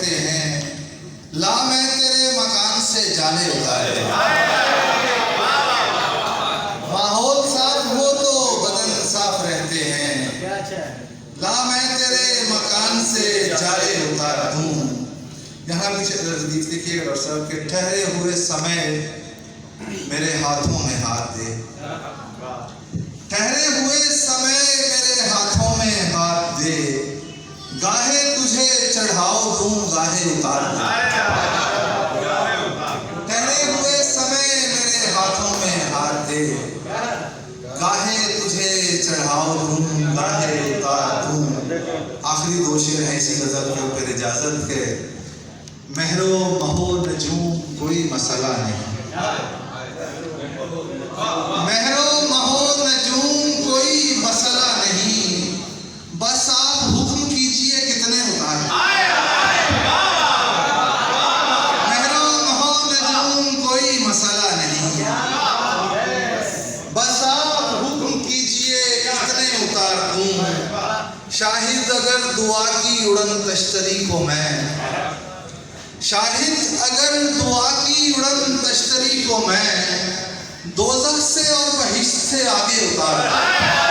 रहते हैं, ला मैं तेरे मकान से जाले उतारे। माहौल साफ हो तो बदन साफ रहते हैं, ला मैं तेरे मकान से जाले उतार दूं। यहाँ पीछे देखिएगा डॉक्टर साहब के ठहरे हुए समय मेरे हाथों में हाथ दे, ठहरे हुए समय मेरे हाथों में हाथ दे, गाहे तुझे चढ़ाओ दूं गाहे उतार दूं। ठहरे हुए समय मेरे हाथों में हाथ दे, गाहे तुझे चढ़ाओ दूं गाहे उतार दूं। आखिरी दो शेर हैं इसी गजल के ऊपर इजाजत के। महरो महो नजूम कोई मसला नहीं, महरो महो नजूम कोई मसला नहीं, बस आप हुक्म कीजिए कितने उतारे। महरो महो नजूम कोई मसला नहीं, बस आप हुक्म कीजिए कितने उतार दूं। शाहिद अगर दुआ की उड़न तश्तरी को मैं, शाहिद अगर दुआ की उड़न तश्तरी को मैं दोज़ख से और बहिश्त से आगे उतार दूं।